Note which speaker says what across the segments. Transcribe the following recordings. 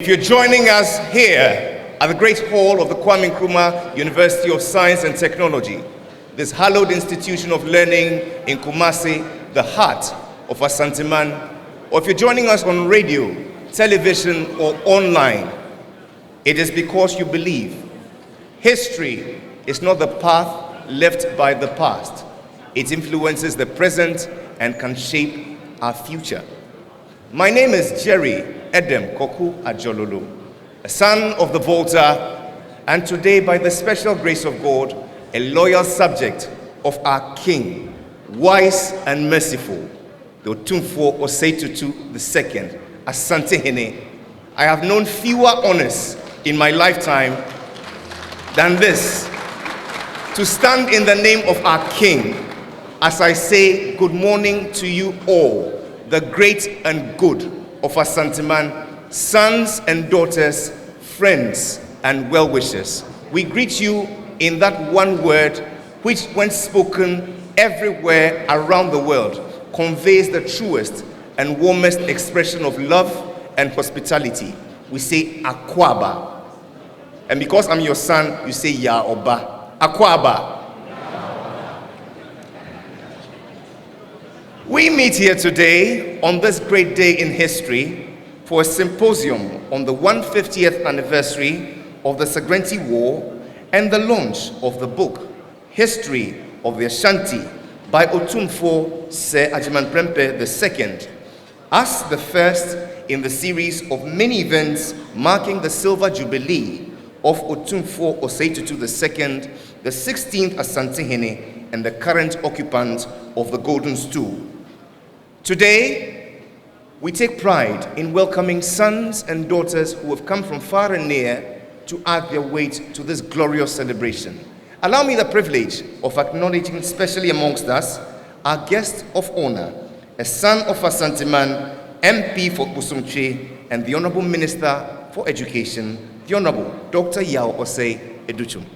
Speaker 1: If you're joining us here at the Great Hall of the Kwame Nkrumah University of Science and Technology, this hallowed institution of learning in Kumasi, the heart of Asanteman, or if you're joining us on radio, television, or online, it is because you believe history is not the path left by the past. It influences the present and can shape our future. My name is Jerry Edem Koku Ajololo, a son of the Volta, and today, by the special grace of God, a loyal subject of our King, wise and merciful, the Otumfuo Osei-Tutu II, Asante Hene. I have known fewer honors in my lifetime than this, to stand in the name of our King as I say good morning to you all, the great and good of Asanteman, sons and daughters, friends and well-wishers. We greet you in that one word which, when spoken everywhere around the world, conveys the truest and warmest expression of love and hospitality. We say Akwaba. And because I'm your son, you say Ya Oba. Akwaba. We meet here today on this great day in history for a symposium on the 150th anniversary of the Sargrenti War and the launch of the book, History of the Ashanti by Otumfuo Se Agyemang-Prempeh II, as the first in the series of many events marking the silver jubilee of Otumfuo Osei-Tutu II, the 16th Asante Hene and the current occupant of the Golden Stool. Today, we take pride in welcoming sons and daughters who have come from far and near to add their weight to this glorious celebration. Allow me the privilege of acknowledging, especially amongst us, our guest of honor, a son of Asanteman, MP for Busumtwe, and the Honorable Minister for Education, the Honorable Dr. Yao Osei Educhum.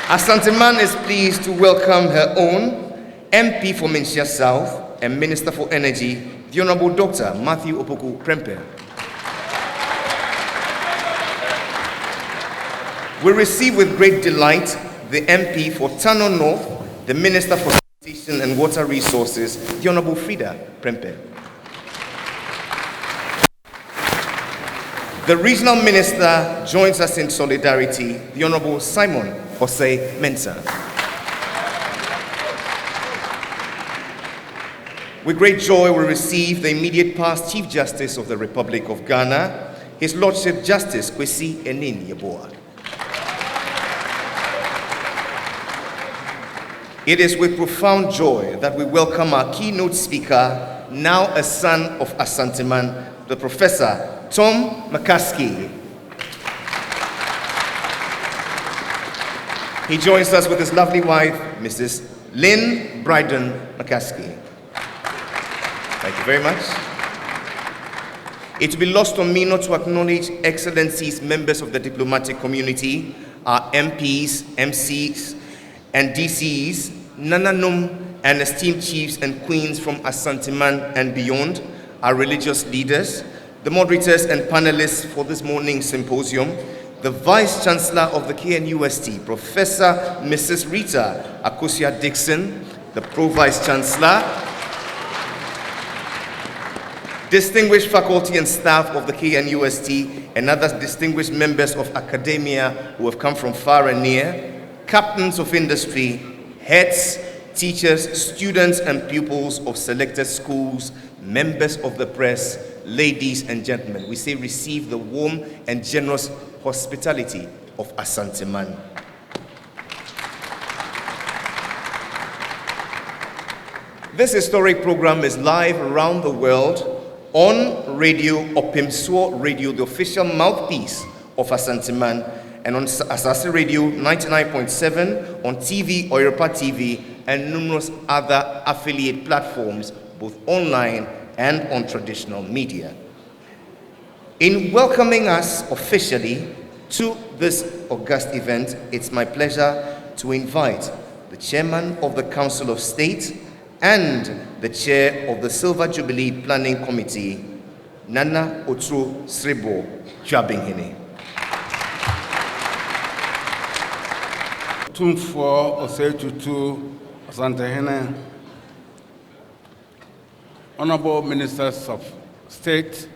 Speaker 1: Asanteman is pleased to welcome her own MP for Menchia South and Minister for Energy, the Honorable Dr. Matthew Opoku Prempeh. We receive with great delight the MP for Tano North, the Minister for Sanitation and Water Resources, the Honorable Frida Prempeh. The Regional Minister joins us in solidarity, the Honorable Simon Osei Mensah. With great joy, we receive the immediate past Chief Justice of the Republic of Ghana, His Lordship Justice Kwesi Enin Yeboah. It is with profound joy that we welcome our keynote speaker, now a son of Asanteman, the Professor Tom Mccaskie. He joins us with his lovely wife, Mrs. Lynn Bryden Mccaskie. Thank you very much. It will be lost on me not to acknowledge Excellencies, members of the diplomatic community, our MPs, MCs, and DCs, Nananum, and esteemed chiefs and queens from Asanteman and beyond, our religious leaders, the moderators and panelists for this morning's symposium, the Vice Chancellor of the KNUST, Professor Mrs. Rita Akosia Dixon, the Pro-Vice Chancellor, distinguished faculty and staff of the KNUST, and other distinguished members of academia who have come from far and near, captains of industry, heads, teachers, students, and pupils of selected schools, members of the press, ladies and gentlemen. We say receive the warm and generous hospitality of Asanteman. This historic program is live around the world on radio, Opimsuo Radio, the official mouthpiece of Asanteman, and on Asase Radio 99.7, on TV, Oyoropa TV, and numerous other affiliate platforms, both online and on traditional media. In welcoming us officially to this august event, it's my pleasure to invite the Chairman of the Council of State, and the chair of the Silver Jubilee Planning Committee, Nana Otro Sribo Chwabinghini.
Speaker 2: Tumfo Osetutu Asantehene, Honorable Ministers of State,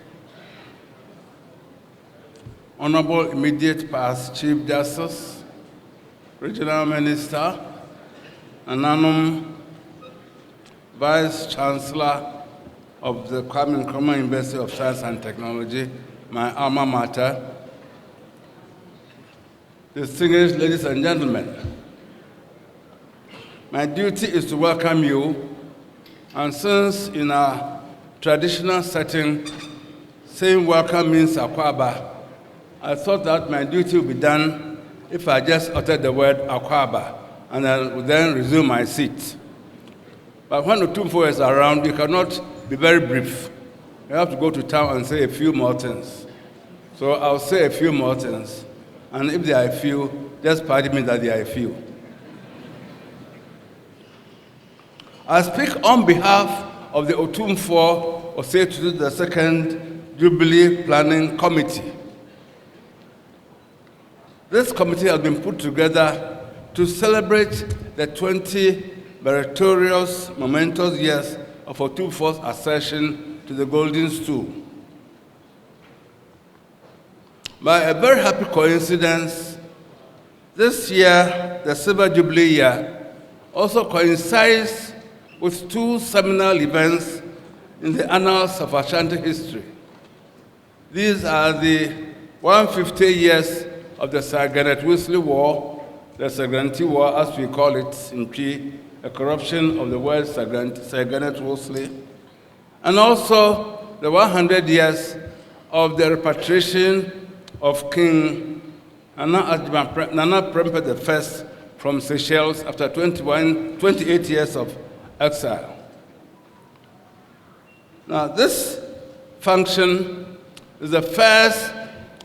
Speaker 2: Honorable Immediate Past Chief Justice, Regional Minister, Ananum Vice Chancellor of the Kwame Nkrumah University of Science and Technology, my alma mater, distinguished ladies and gentlemen, my duty is to welcome you, and since in our traditional setting, saying welcome means akwaba, I thought that my duty would be done if I just uttered the word akwaba, and I would then resume my seat. But when Otumfo is around, you cannot be very brief. You have to go to town and say a few more things. So I'll say a few more things. And if there are a few, just pardon me that there are a few. I speak on behalf of the Otumfo Osetutu the Second Jubilee Planning Committee. This committee has been put together to celebrate the 20 meritorious, momentous years of Otumfo's accession to the Golden Stool. By a very happy coincidence, this year, the Silver Jubilee year, also coincides with two seminal events in the annals of Ashanti history. These are the 150 years of the Sargrenti War, the Sargrenti War as we call it in P, a corruption of the word Sargrenti, and also the 100 years of the repatriation of King Nana Prempeh I from Seychelles after 28 years of exile. Now, this function is the first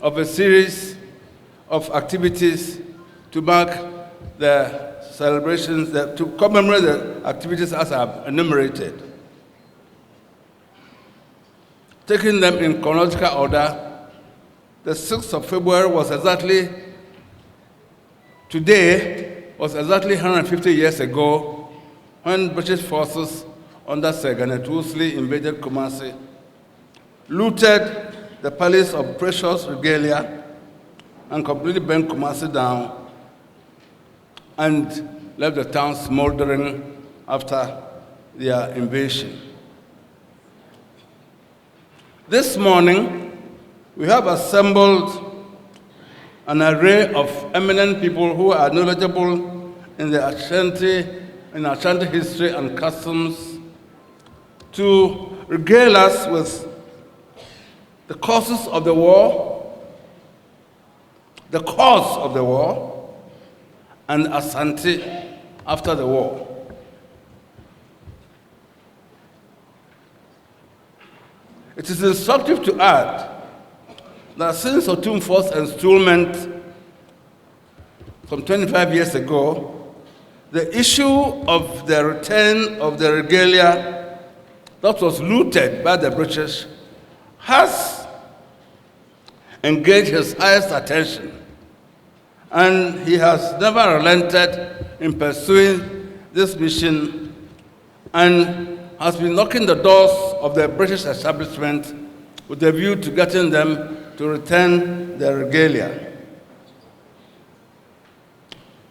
Speaker 2: of a series of activities to mark the celebrations, to commemorate the activities as I have enumerated. Taking them in chronological order, the 6th of February was exactly 150 years ago when British forces under Sargrenti invaded Kumasi, looted the palace of precious regalia, and completely burnt Kumasi down, and left the town smoldering after their invasion. This morning, we have assembled an array of eminent people who are knowledgeable in the Ashanti history and customs to regale us with the causes of the war, the cause of the war, and Ashanti after the war. It is instructive to add that since Otumfo's installment some 25 years ago, the issue of the return of the regalia that was looted by the British has engaged his highest attention, and he has never relented in pursuing this mission and has been knocking the doors of the British establishment with a view to getting them to return their regalia.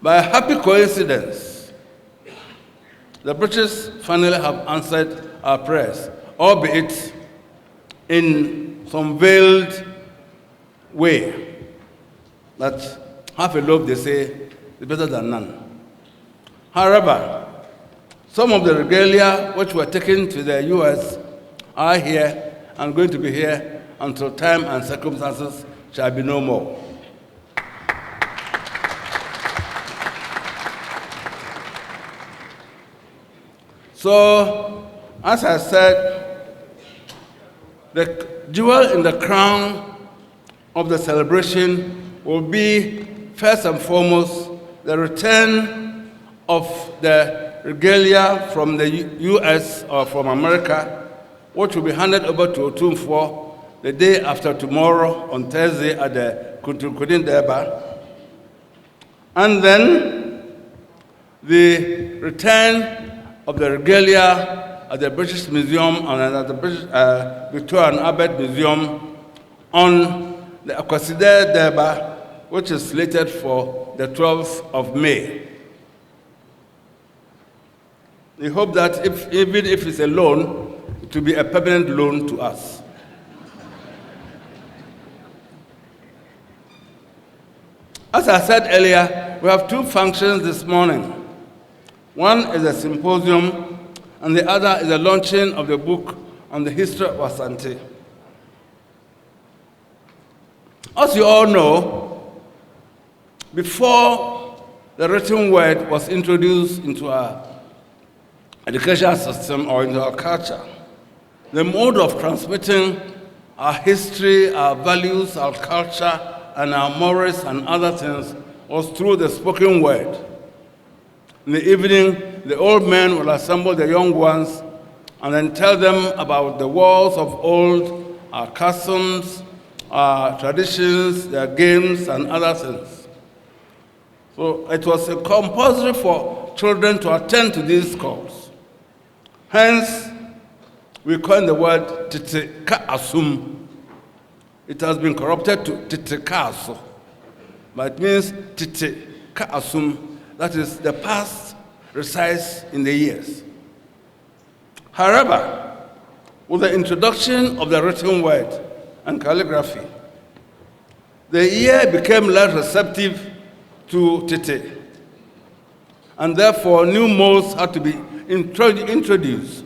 Speaker 2: By a happy coincidence, the British finally have answered our prayers, albeit in some veiled way, that half a loaf, they say, is better than none. However, some of the regalia which were taken to the US are here and going to be here until time and circumstances shall be no more. So, as I said, the jewel in the crown of the celebration will be, first and foremost, the return of the regalia from the US or from America, which will be handed over to Otumfuo the day after tomorrow on Thursday at the Kuntunkudin Deba. And then the return of the regalia at the British Museum and at the British, Victoria and Albert Museum on the Akweside Deba, which is slated for the 12th of May. We hope that even if it's a loan, it will be a permanent loan to us. As I said earlier, we have two functions this morning. One is a symposium, and the other is the launching of the book on the history of Asante. As you all know, before the written word was introduced into our educational system or into our culture, the mode of transmitting our history, our values, our culture, and our morals and other things was through the spoken word. In the evening, the old men will assemble the young ones and then tell them about the wars of old, our customs, our traditions, their games, and other things. So it was compulsory for children to attend to these calls. Hence, we coined the word Tite Ka Asum. It has been corrupted to Tite Ka Aso, but it means Tite Ka Asum, that is, the past resides in the years. However, with the introduction of the written word and calligraphy, the ear became less receptive to Tite, and therefore new modes had to be introduced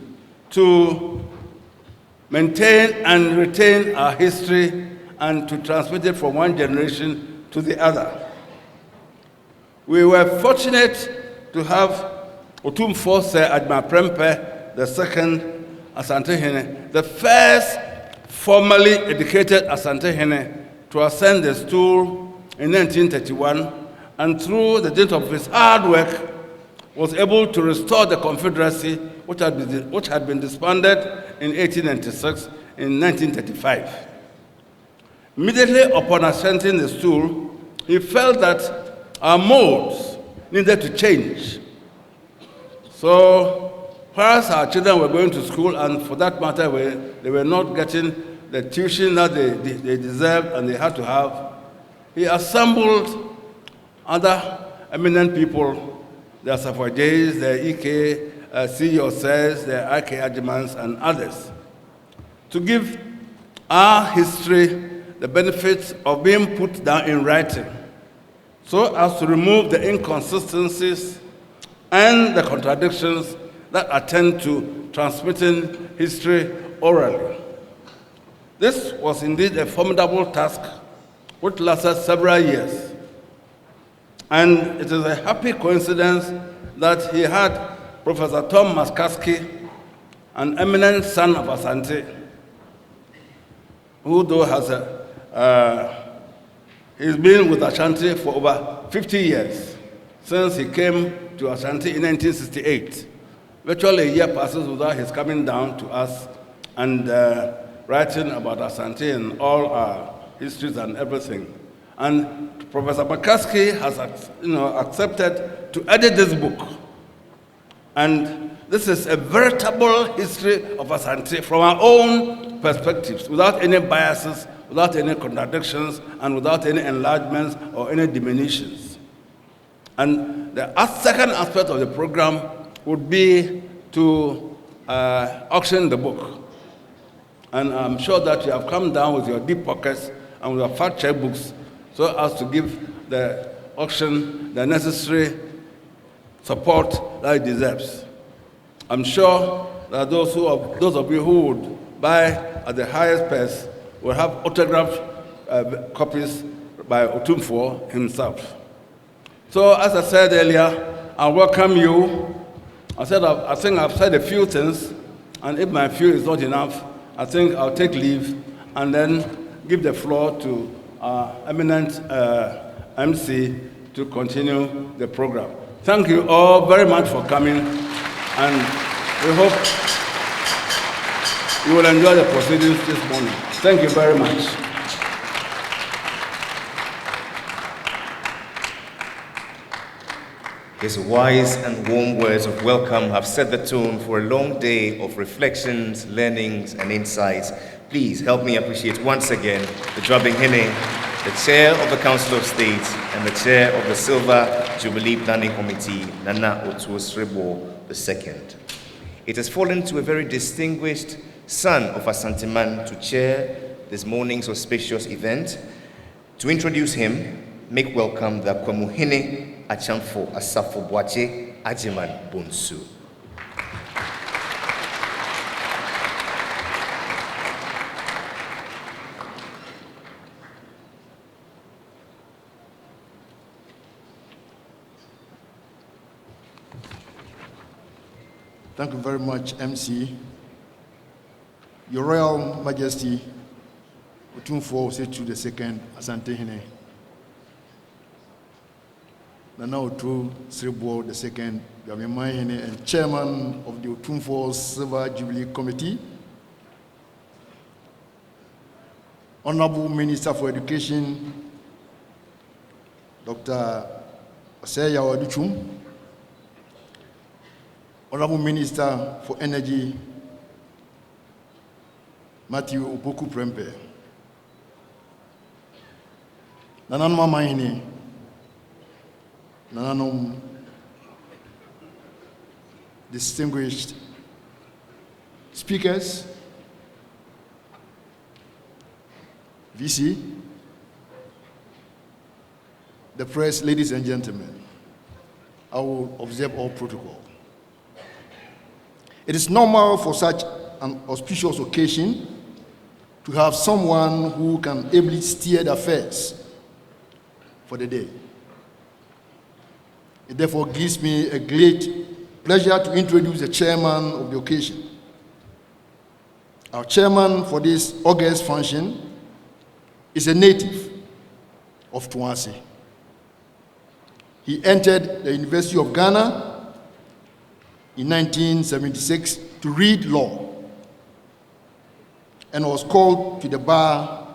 Speaker 2: to maintain and retain our history and to transmit it from one generation to the other. We were fortunate to have Otumfuo Adma Prempe, the second Asante Hene, the first formally educated Asante Hene to ascend the stool in 1931, and through the dint of his hard work, was able to restore the Confederacy, which had been disbanded in 1896, in 1935. Immediately upon ascending the stool, he felt that our modes needed to change. So, whereas our children were going to school, and for that matter, they were not getting the tuition that they deserved and they had to have, he assembled other eminent people, the Safajays, the Ike, C. Yourselves, the Ike Ajimans, and others, to give our history the benefits of being put down in writing, so as to remove the inconsistencies and the contradictions that attend to transmitting history orally. This was indeed a formidable task which lasted several years. And it is a happy coincidence that he had Professor Tom Mccaskie, an eminent son of Asante, who though has he's been with Ashanti for over 50 years, since he came to Ashanti in 1968. Virtually a year passes without his coming down to us and writing about Asante and all our histories and everything. And Professor Mccaskie has accepted to edit this book. And this is a veritable history of Asante from our own perspectives, without any biases, without any contradictions, and without any enlargements or any diminutions. And the second aspect of the program would be to auction the book. And I'm sure that you have come down with your deep pockets and with your fact check books so as to give the auction the necessary support that it deserves. I'm sure that those of you who would buy at the highest price will have autographed copies by Otumfuo himself. So, as I said earlier, I welcome you. I think I've said a few things, and if my few is not enough, I think I'll take leave and then give the floor to our eminent MC to continue the program. Thank you all very much for coming. And we hope you will enjoy the proceedings this morning. Thank you very much.
Speaker 1: His wise and warm words of welcome have set the tone for a long day of reflections, learnings, and insights. Please help me appreciate once again the Drubbing Hine, the Chair of the Council of State and the Chair of the Silver Jubilee Planning Committee, Nana Otuo Srebo II. It has fallen to a very distinguished son of Asanteman to chair this morning's auspicious event. To introduce him, make welcome the Kwamuhine Achamfo Asafo Boache Ajiman Bonsu.
Speaker 3: Thank you very much, MC. Your Royal Majesty, Otumfuo Osechu II Asante Hene, Nana Otuo Srebo II Dwamema Hene, and Chairman of the Otumfuo Silver Jubilee Committee, Honorable Minister for Education, Dr. Oseya Waduchum, Honorable Minister for Energy, Matthew Opoku Prempeh, Nananom Amahine, Nananom distinguished speakers, VC, the press, ladies and gentlemen, I will observe all protocol. It is normal for such an auspicious occasion to have someone who can ably steer the affairs for the day. It therefore gives me a great pleasure to introduce the chairman of the occasion. Our chairman for this august function is a native of Tuanse. He entered the University of Ghana in 1976 to read law and was called to the bar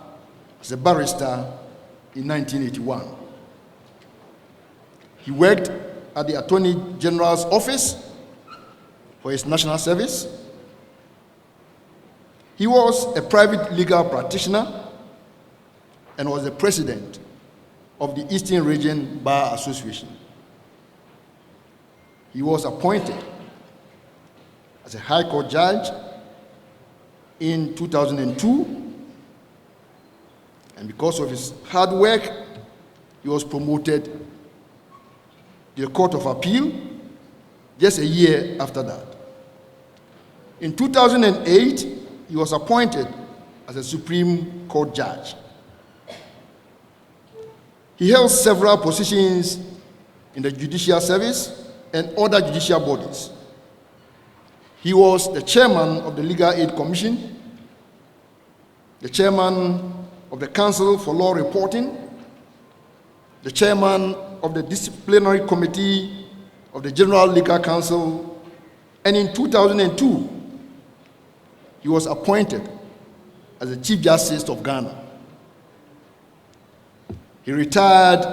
Speaker 3: as a barrister in 1981. He worked at the Attorney General's office for his national service. He was a private legal practitioner and was the president of the Eastern Region Bar Association. He was appointed as a High Court judge in 2002, and because of his hard work, he was promoted to the Court of Appeal just a year after that. In 2008, he was appointed as a Supreme Court judge. He held several positions in the judicial service and other judicial bodies. He was the chairman of the Legal Aid Commission, the chairman of the Council for Law Reporting, the chairman of the Disciplinary Committee of the General Legal Council, and in 2002, he was appointed as the Chief Justice of Ghana. He retired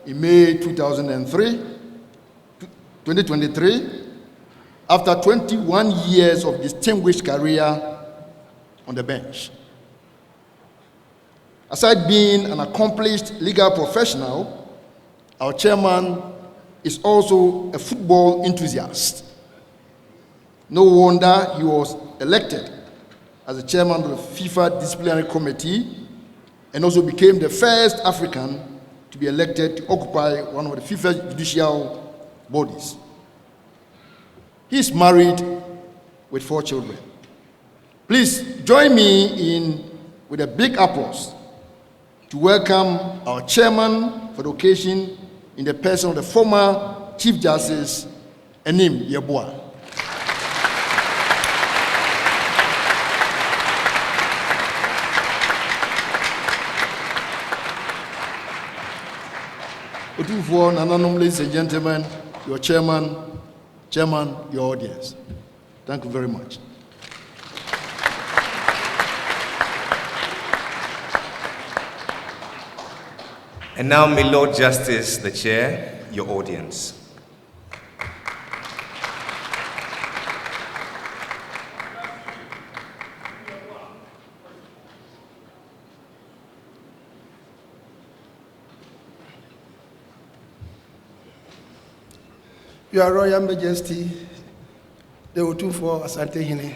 Speaker 3: in May 2023, after 21 years of distinguished career on the bench. Aside being an accomplished legal professional, our chairman is also a football enthusiast. No wonder he was elected as the chairman of the FIFA Disciplinary Committee and also became the first African to be elected to occupy one of the FIFA judicial bodies. He is married with 4 children. Please join me with a big applause to welcome our chairman for the occasion in the person of the former Chief Justice, Enim Yeboah. Otumfuo Nananom, ladies and gentlemen, your chairman, Chairman, your audience. Thank you very much.
Speaker 1: And now, my Lord Justice, the Chair, your audience.
Speaker 4: Your Royal Majesty, the Otumfuo Asante Hene,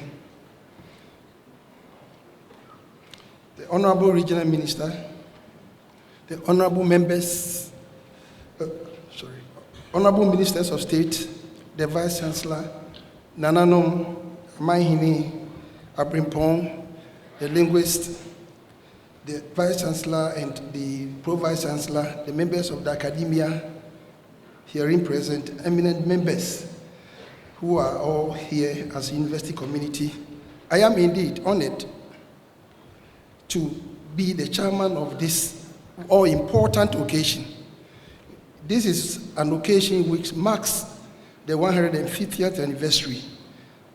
Speaker 4: the Honorable Regional Minister, the Honorable Members, Honorable Ministers of State, the Vice Chancellor, Nananom Maihini Abrimpong, the linguist, the Vice Chancellor and the Pro-Vice Chancellor, the members of the academia, herein present, eminent members who are all here as a university community. I am indeed honored to be the chairman of this all-important occasion. This is an occasion which marks the 150th anniversary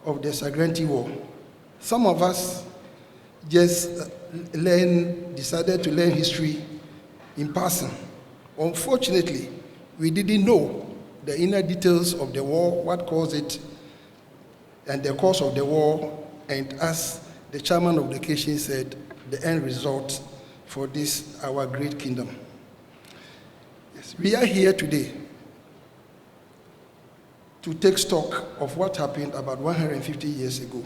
Speaker 4: of the Sargrenti War. Some of us just decided to learn history in passing. Unfortunately, we didn't know the inner details of the war, what caused it, and the cause of the war, and as the chairman of the occasion said, the end result for this, our great kingdom. Yes, we are here today to take stock of what happened about 150 years ago.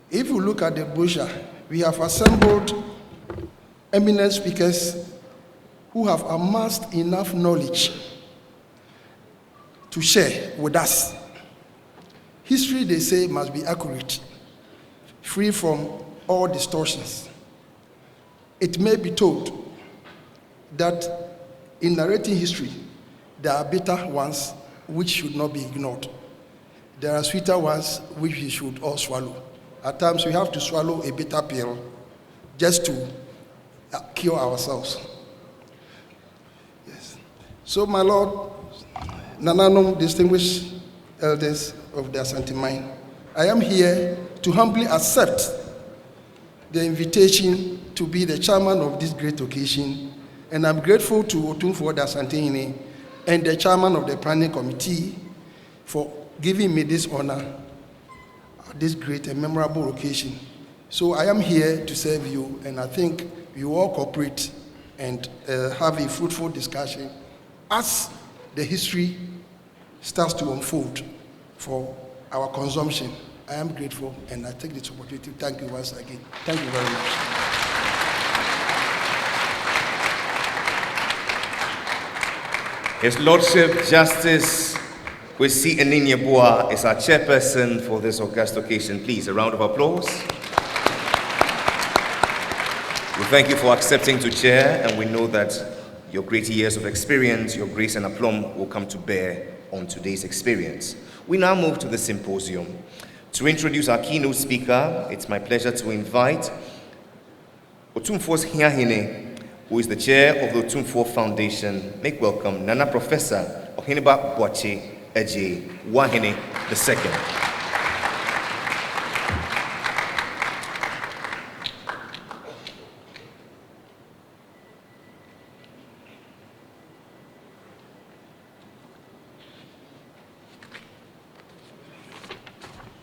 Speaker 4: If you look at the brochure, we have assembled eminent speakers who have amassed enough knowledge to share with us. History, they say, must be accurate, free from all distortions. It may be told that in narrating history, there are bitter ones which should not be ignored. There are sweeter ones which we should all swallow. At times, we have to swallow a bitter pill just to cure ourselves. So, my Lord, Nananom, distinguished elders of the Asante Mine, I am here to humbly accept the invitation to be the chairman of this great occasion, and I'm grateful to Otumfuo Asante Hene and the chairman of the planning committee for giving me this honor at this great and memorable occasion. So I am here to serve you, and I think you all cooperate and have a fruitful discussion as the history starts to unfold for our consumption. I am grateful, and I take this opportunity to thank you once again. Thank you very much.
Speaker 1: His Lordship Justice Kwesi Eninyeboa is our chairperson for this august occasion. Please, a round of applause. We thank you for accepting to chair, and we know that your great years of experience, your grace and aplomb will come to bear on today's experience. We now move to the symposium. To introduce our keynote speaker, it's my pleasure to invite Otumfuo's Hiahine, who is the chair of the Otumfuo Foundation. Make welcome Nana Professor Oheneba Boache Eje Wahine II.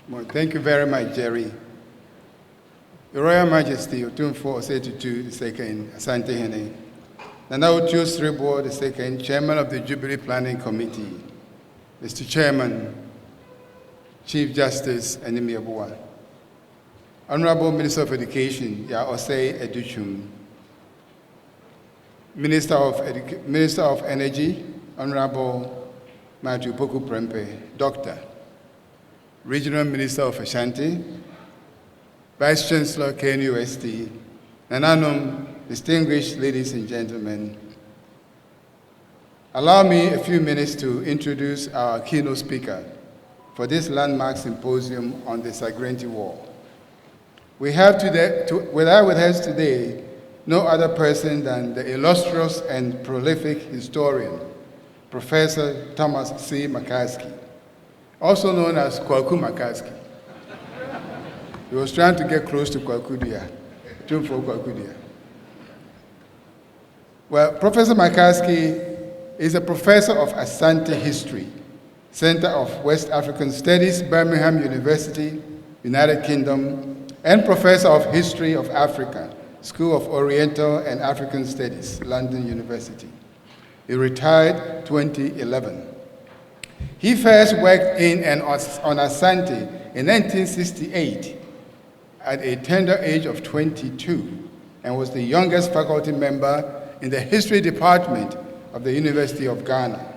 Speaker 5: Well, thank you very much, Jerry. Your Royal Majesty, Otumfuo Osetutu II, Asante Hene, Nana Otuo Srebo II, Chairman of the Jubilee Planning Committee, Mr. Chairman, Chief Justice Eninyeboa, Honorable Minister of Education, Ya Osei Educhum, Minister of Energy, Honorable Matthew Poku Prempe, Doctor, Regional Minister of Ashanti, Vice Chancellor, KNUST, Nananom, distinguished ladies and gentlemen. Allow me a few minutes to introduce our keynote speaker for this landmark symposium on the Sargrenti War. We have with us today no other person than the illustrious and prolific historian, Professor Thomas C. Mccaskie. also known as Kwaku Mccaskie. He was trying to get close to Kwakudia, Otumfuo Kwakudia. Well, Professor Mccaskie is a professor of Asante History, Center of West African Studies, Birmingham University, United Kingdom, and Professor of History of Africa, School of Oriental and African Studies, London University. He retired 2011. He first worked in and on Asante in 1968 at a tender age of 22 and was the youngest faculty member in the History Department of the University of Ghana.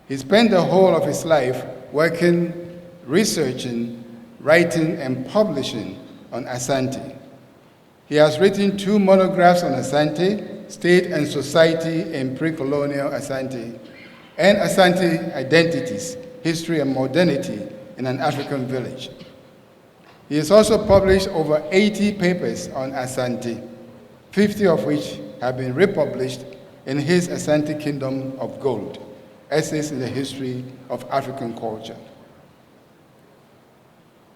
Speaker 5: He spent the whole of his life working, researching, writing, and publishing on Asante. He has written 2 monographs on Asante, State and Society in Pre-Colonial Asante, and Asante Identities, History and Modernity in an African Village. He has also published over 80 papers on Asante, 50 of which have been republished in his Asante Kingdom of Gold, Essays in the History of African Culture.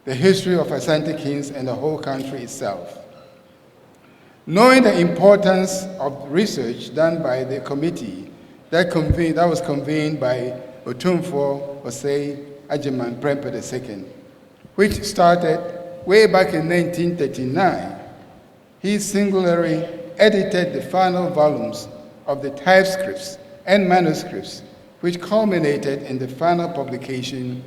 Speaker 5: The history of Asante kings and the whole country itself. Knowing the importance of research done by the committee that was convened by Otumfuo Osei Agyeman Prempeh II, which started way back in 1939, he singularly edited the final volumes of the typescripts and manuscripts, which culminated in the final publication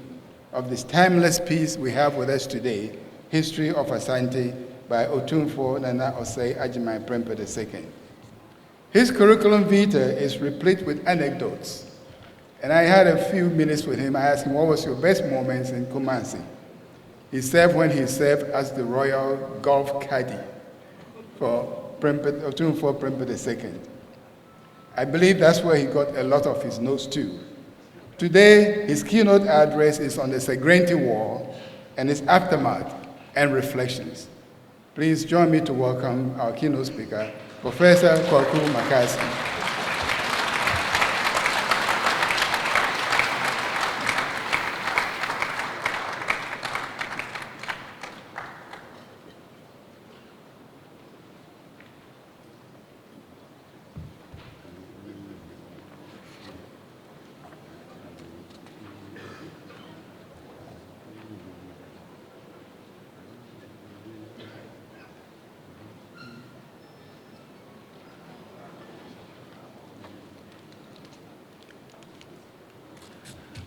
Speaker 5: of this timeless piece we have with us today, History of Asante by Otumfuo Nana Osei Agyeman Prempeh II. His curriculum vitae is replete with anecdotes, and I had a few minutes with him. I asked him, what was your best moments in Kumasi? He said when he served as the royal golf caddy for Otumfuo Prempeh II. I believe that's where he got a lot of his notes too. Today, his keynote address is on the Sargrenti War and its aftermath and reflections. Please join me to welcome our keynote speaker, Professor Kwaku Mccaskie.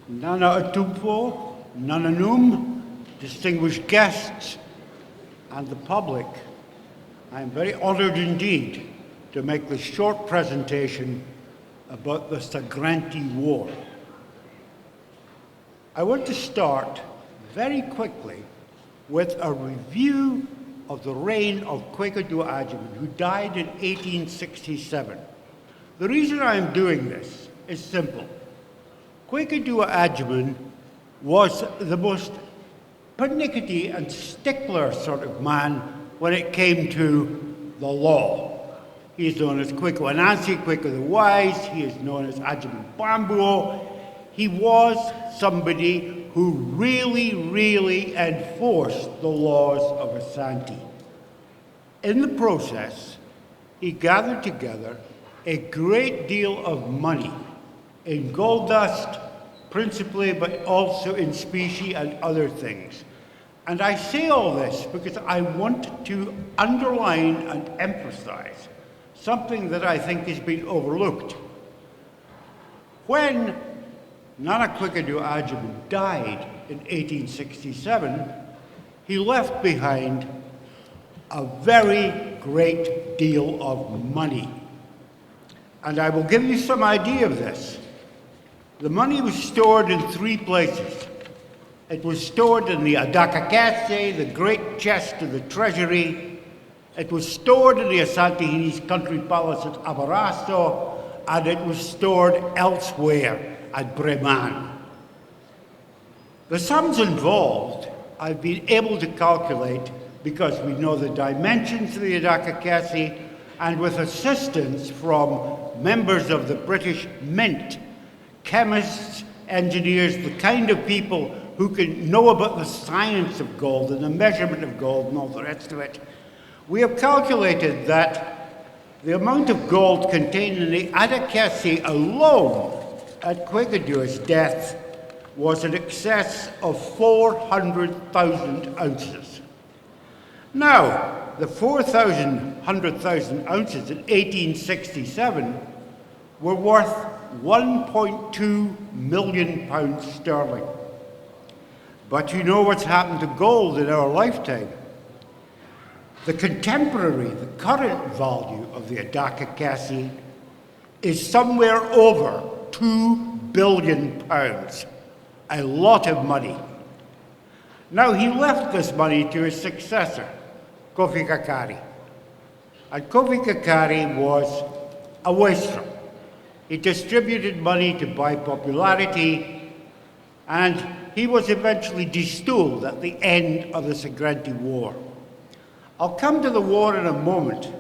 Speaker 6: Nana Otumfuo, Nana Num, distinguished guests, and the public, I am very honored indeed to make this short presentation about the Sargrenti War. I want to start very quickly with a review of the reign of Kwekadu Agyeman, who died in 1867. The reason I am doing this is simple. Kwekadu Agyeman was the most pernickety and stickler sort of man when it came to the law. He is known as Kwaku Anansi, Kwaku the Wise. He is known as Agyeman Bambuo. He was somebody who really enforced the laws of Asante. In the process, he gathered together a great deal of money in gold dust, principally, but also in specie and other things. And I say all this because I want to underline and emphasize something that I think has been overlooked. When Nana Kwekadu Agyeman died in 1867, he left behind a very great deal of money. And I will give you some idea of this. The money was stored in 3 places. It was stored in the Adakakase, the great chest of the treasury. It was stored in the Asantehini's country palace at Abarasto, and it was stored elsewhere at Breman. The sums involved I've been able to calculate because we know the dimensions of the Adakakase, and with assistance from members of the British Mint, chemists, engineers, the kind of people who can know about the science of gold and the measurement of gold and all the rest of it, we have calculated that the amount of gold contained in the Mccaskie alone at Quakedua's death was in excess of 400,000 ounces. Now, the 100,000 ounces in 1867 were worth £1.2 million sterling. But you know what's happened to gold in our lifetime? The current value of the Mccaskie is somewhere over £2 billion. A lot of money. Now, he left this money to his successor, Kofi Kakari. And Kofi Kakari was a wastrel. He distributed money to buy popularity, and he was eventually destooled at the end of the Sargrenti War. I'll come to the war in a moment,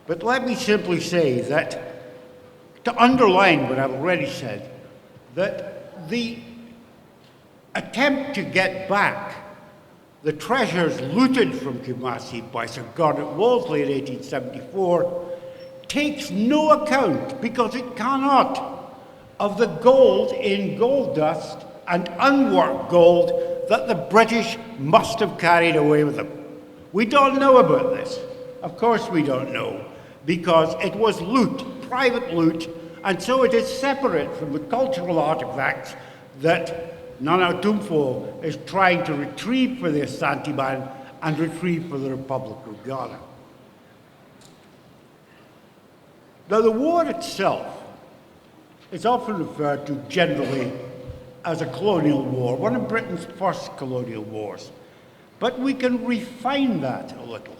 Speaker 6: but let me simply say that, to underline what I've already said, that the attempt to get back the treasures looted from Kumasi by Sir Garnet Wolseley in 1874 takes no account, because it cannot, of the gold in gold dust and unworked gold that the British must have carried away with them. We don't know about this. Of course we don't know, because it was loot, private loot, and so it is separate from the cultural artifacts that Nana Tumfo is trying to retrieve for the Asante man and retrieve for the Republic of Ghana. Now, the war itself is often referred to generally as a colonial war, one of Britain's first colonial wars. But we can refine that a little.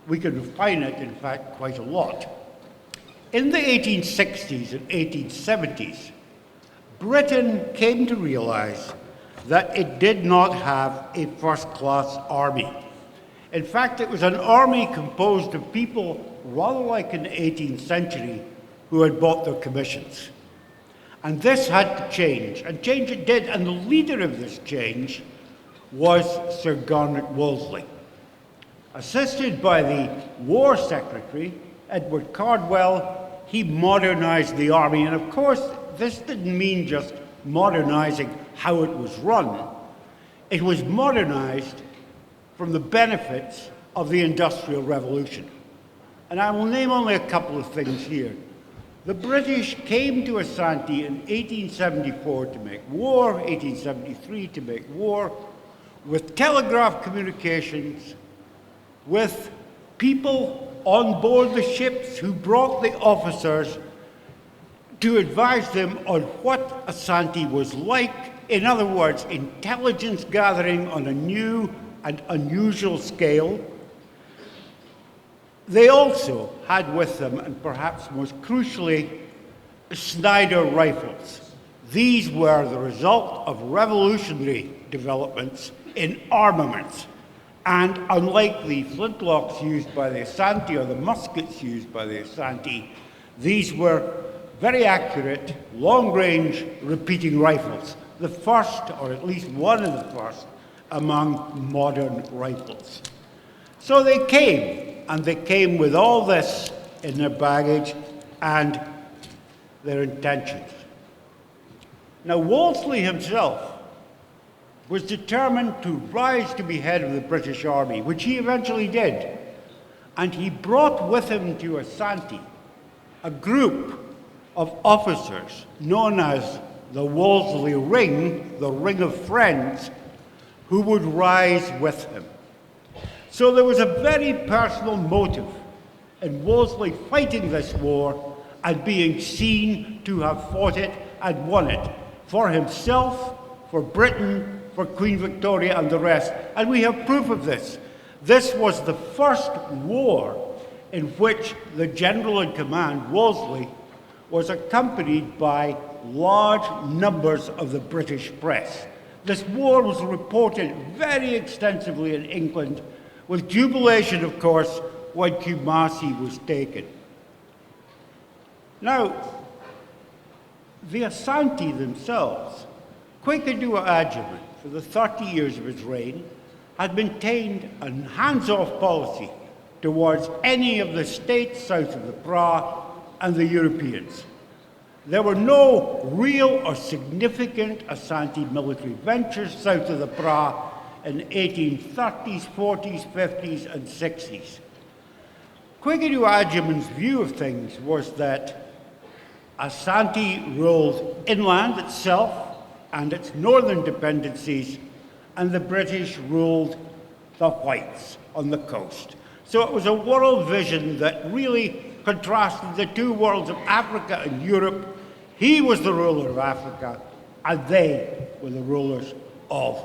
Speaker 6: We can refine it, in fact, quite a lot. In the 1860s and 1870s, Britain came to realize that it did not have a first-class army. In fact, it was an army composed of people rather like in the 18th century who had bought their commissions. And this had to change, and change it did, and the leader of this change was Sir Garnet Wolseley. Assisted by the War Secretary, Edward Cardwell, he modernized the army, and of course, this didn't mean just modernizing how it was run. It was modernized from the benefits of the Industrial Revolution. And I will name only a couple of things here. The British came to Asante in 1874 to make war, 1873 to make war, with telegraph communications, with people on board the ships who brought the officers to advise them on what Asante was like. In other words, intelligence gathering on a new and unusual scale. They also had with them, and perhaps most crucially, Snider rifles. These were the result of revolutionary developments in armaments. And unlike the flintlocks used by the Asante or the muskets used by the Asante, these were very accurate, long-range repeating rifles. The first, or at least one of the first, among modern rifles. So they came, and they came with all this in their baggage and their intentions. Now, Wolseley himself was determined to rise to be head of the British Army, which he eventually did. And he brought with him to Asante a group of officers known as the Wolseley Ring, the Ring of Friends, who would rise with him. So there was a very personal motive in Wolseley fighting this war and being seen to have fought it and won it for himself, for Britain, for Queen Victoria and the rest. And we have proof of this. This was the first war in which the general in command, Wolseley, was accompanied by large numbers of the British press. This war was reported very extensively in England, with jubilation, of course, when Kumasi was taken. Now, the Asante themselves, Kwekadua Agyeman, for the 30 years of his reign, had maintained a hands-off policy towards any of the states south of the Pra and the Europeans. There were no real or significant Asante military ventures south of the Pra in the 1830s, 40s, 50s, and 60s. Kwigadu Agyeman's view of things was that Asante ruled inland itself and its northern dependencies, and the British ruled the whites on the coast. So it was a world vision that really contrasted the two worlds of Africa and Europe. He was the ruler of Africa, and they were the rulers of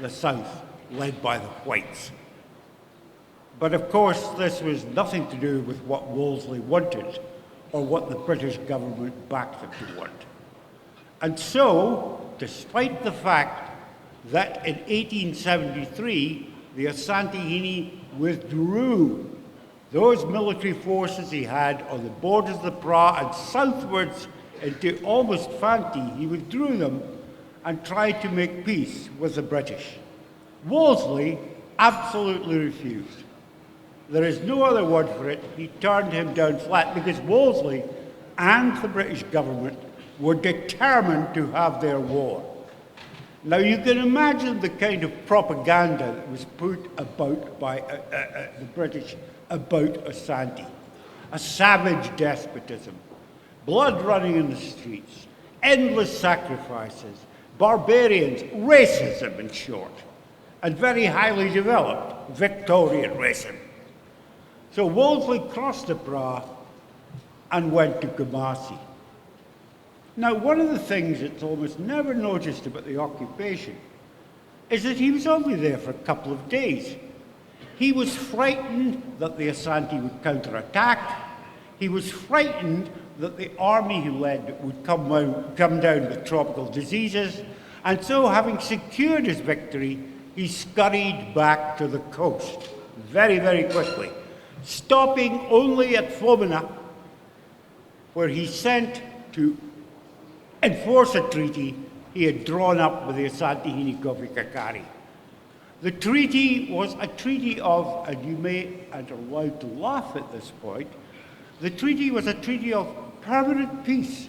Speaker 6: the South, led by the whites. But of course, this was nothing to do with what Wolseley wanted or what the British government backed him to want. And so, despite the fact that in 1873, the Asantehene withdrew those military forces he had on the borders of the Pra and southwards into almost Fanti, he withdrew them and tried to make peace with the British. Wolseley absolutely refused. There is no other word for it. He turned him down flat because Wolseley and the British government were determined to have their war. Now you can imagine the kind of propaganda that was put about by the British about Asante. A savage despotism, blood running in the streets, endless sacrifices, barbarians, racism in short, and very highly developed Victorian racism. So Wolseley crossed the Pra and went to Kumasi. Now, one of the things that's almost never noticed about the occupation is that he was only there for a couple of days. He was frightened that the Asante would counterattack. He was frightened that the army he led would come down with tropical diseases. And so, having secured his victory, he scurried back to the coast very, very quickly, stopping only at Flomina, where he sent to enforce a treaty he had drawn up with the Asantehene Kofi Kakari. The treaty was a treaty of, and you may, and are allowed to laugh at this point, the treaty was a treaty of permanent peace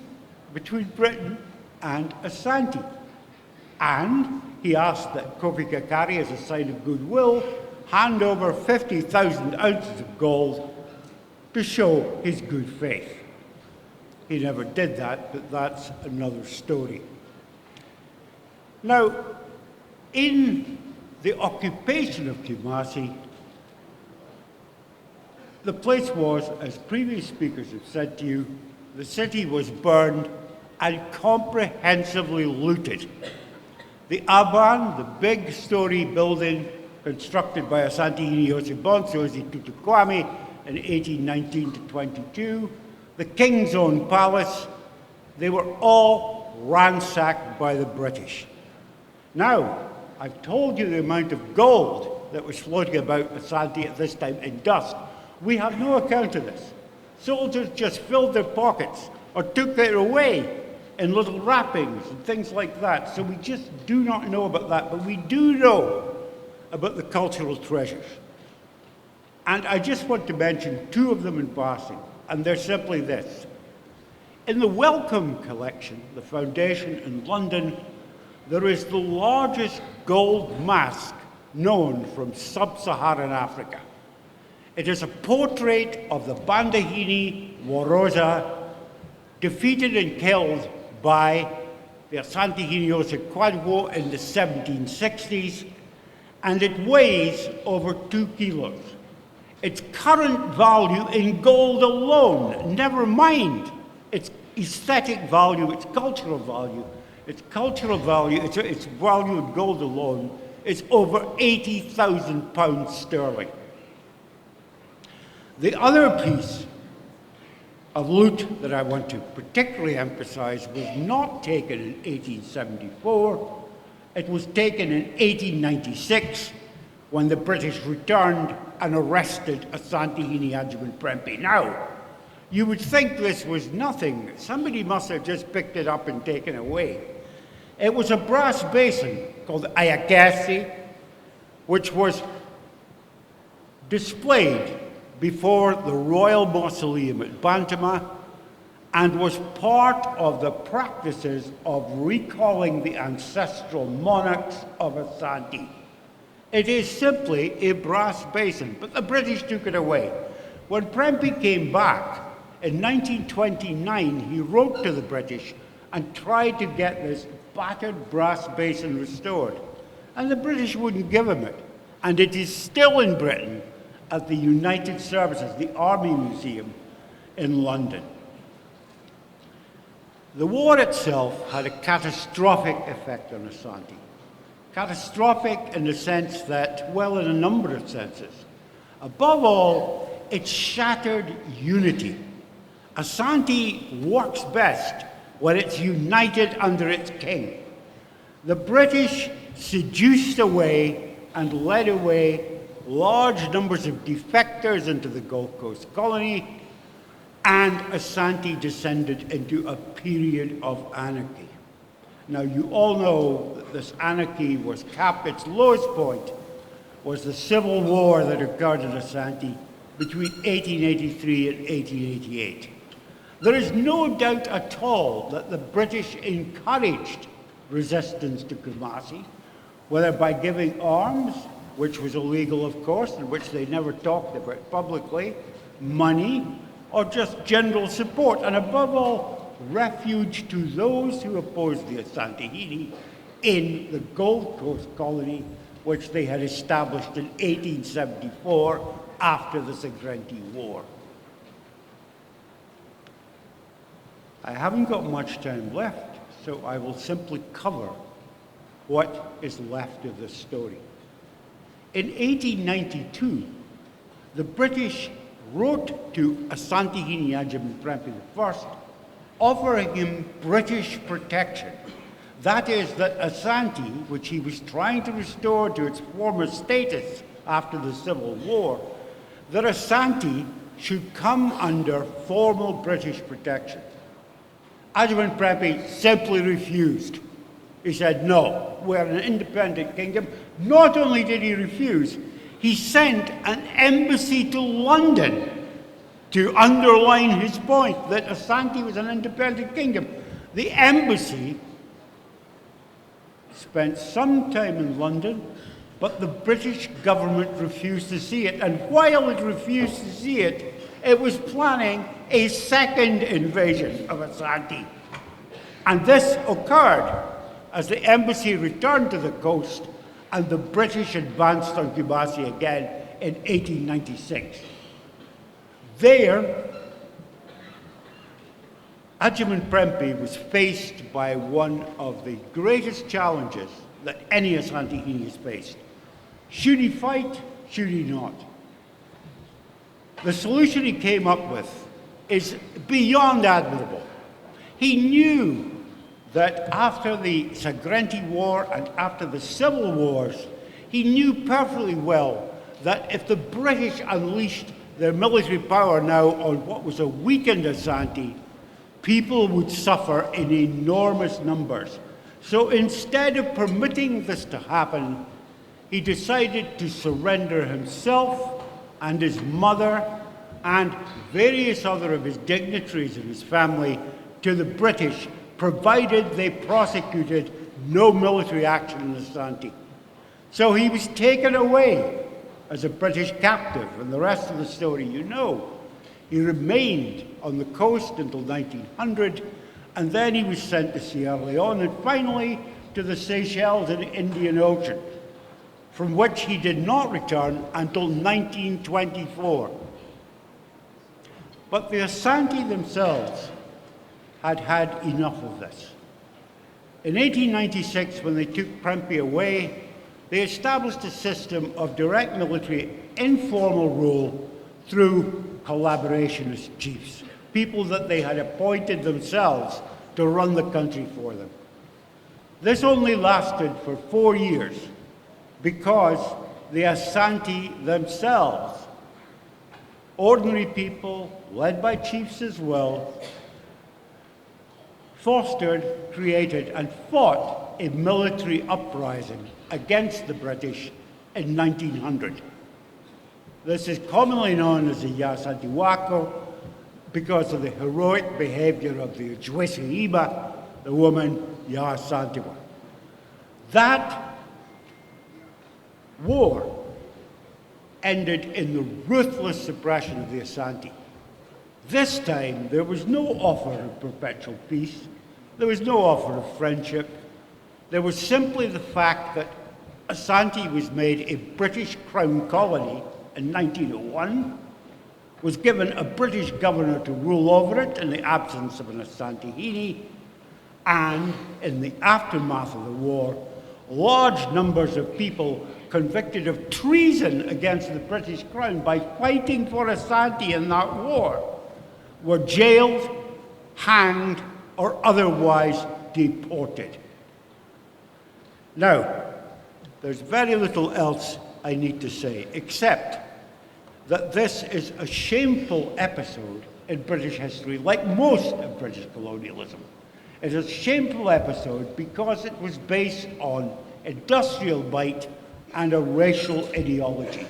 Speaker 6: between Britain and Asante. And he asked that Kofi Kakari, as a sign of goodwill, hand over 50,000 ounces of gold to show his good faith. He never did that, but that's another story. Now, in the occupation of Kumasi, the place was, as previous speakers have said to you, the city was burned and comprehensively looted. The Aban, the big story building constructed by Asantehene Osibonso Tutukwame in 1819 to 22, the King's Own Palace, they were all ransacked by the British. Now, I've told you the amount of gold that was floating about Asante at this time in dust. We have no account of this. Soldiers just filled their pockets or took it away in little wrappings and things like that. So we just do not know about that, but we do know about the cultural treasures. And I just want to mention two of them in passing, and they're simply this. In the Wellcome collection, the foundation in London, there is the largest gold mask known from sub-Saharan Africa. It is a portrait of the Bandahini Woroza, defeated and killed by the Asantehene Osekwadwo in the 1760s, and it weighs over 2 kilos. Its current value in gold alone, never mind its aesthetic value, its cultural value, its value in gold alone is over 80,000 pounds sterling. The other piece of loot that I want to particularly emphasize was not taken in 1874. It was taken in 1896 when the British returned and arrested Asantehene Agyeman Prempeh. Now, you would think this was nothing. Somebody must have just picked it up and taken it away. It was a brass basin called the Mccaskie, which was displayed before the Royal Mausoleum at Bantama and was part of the practices of recalling the ancestral monarchs of Asante. It is simply a brass basin, but the British took it away. When Prempeh came back in 1929, he wrote to the British and tried to get this battered brass basin restored. And the British wouldn't give him it. And it is still in Britain at the United Services, the Army Museum in London. The war itself had a catastrophic effect on Asante. Catastrophic in the sense that, well, in a number of senses. Above all, it shattered unity. Asante works best when it's united under its king. The British seduced away and led away large numbers of defectors into the Gold Coast colony, and Asante descended into a period of anarchy. Now, you all know that this anarchy was capped. Its lowest point was the civil war that occurred in Asante between 1883 and 1888. There is no doubt at all that the British encouraged resistance to Kumasi, whether by giving arms, which was illegal, of course, and which they never talked about publicly, money, or just general support, and above all, refuge to those who opposed the Asantehene in the Gold Coast colony, which they had established in 1874 after the Sargrenti War. I haven't got much time left, so I will simply cover what is left of this story. In 1892, the British wrote to Asantehene Agyeman Prempeh I, offering him British protection. That is, that Asante, which he was trying to restore to its former status after the Civil War, that Asante should come under formal British protection. Agyeman Prempeh simply refused. He said, no, we're an independent kingdom. Not only did he refuse, he sent an embassy to London to underline his point that Asante was an independent kingdom. The embassy spent some time in London, but the British government refused to see it. And while it refused to see it, it was planning a second invasion of Asante. And this occurred as the embassy returned to the coast and the British advanced on Kumasi again in 1896. There, Agyeman Prempeh was faced by one of the greatest challenges that any Asantehene has faced. Should he fight? Should he not? The solution he came up with is beyond admirable. He knew that after the Sargrenti War and after the Civil Wars, he knew perfectly well that if the British unleashed their military power now on what was a weakened Asante, people would suffer in enormous numbers. So instead of permitting this to happen, he decided to surrender himself and his mother and various other of his dignitaries and his family to the British, provided they prosecuted no military action in Asante. So he was taken away as a British captive, and the rest of the story you know. He remained on the coast until 1900, and then he was sent to Sierra Leone, and finally to the Seychelles in the Indian Ocean, from which he did not return until 1924. But the Asante themselves had had enough of this. In 1896, when they took Prempeh away, they established a system of direct military informal rule through collaborationist chiefs, people that they had appointed themselves to run the country for them. This only lasted for 4 years because the Asante themselves, ordinary people led by chiefs as well, fostered, created, and fought a military uprising against the British in 1900. This is commonly known as the Yasantiwako because of the heroic behavior of the Ojwesiiba, the woman Yasantiwa. That war ended in the ruthless suppression of the Asante. This time, there was no offer of perpetual peace. There was no offer of friendship. There was simply the fact that Asante was made a British Crown colony in 1901, was given a British governor to rule over it in the absence of an Asantehene, and in the aftermath of the war, large numbers of people convicted of treason against the British Crown by fighting for Asante in that war were jailed, hanged, or otherwise deported. Now, there's very little else I need to say, except that this is a shameful episode in British history, like most of British colonialism. It is a shameful episode because it was based on industrial might and a racial ideology.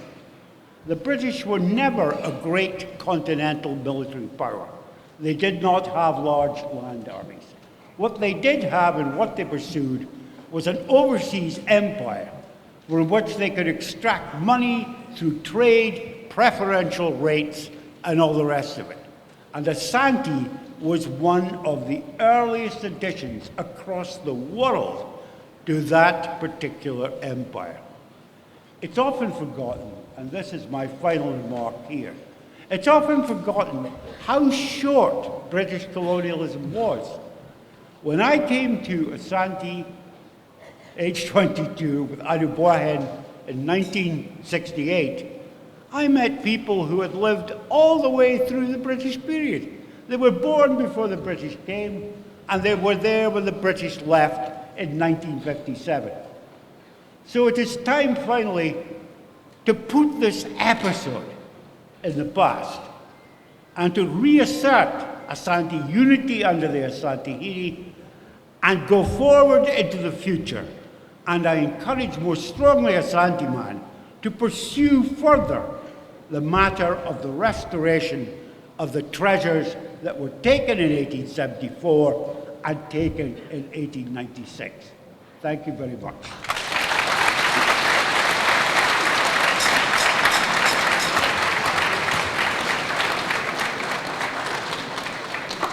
Speaker 6: The British were never a great continental military power. They did not have large land armies. What they did have and what they pursued was an overseas empire from which they could extract money through trade, preferential rates, and all the rest of it. And Asante was one of the earliest additions across the world to that particular empire. It's often forgotten, and this is my final remark here, it's often forgotten how short British colonialism was. When I came to Asante, age 22, with Aduboahen in 1968, I met people who had lived all the way through the British period. They were born before the British came, and they were there when the British left in 1957. So it is time finally to put this episode in the past and to reassert Asante unity under the Asantehene and go forward into the future. And I encourage most strongly Asante man to pursue further the matter of the restoration of the treasures that were taken in 1874 and taken in 1896. Thank you very much.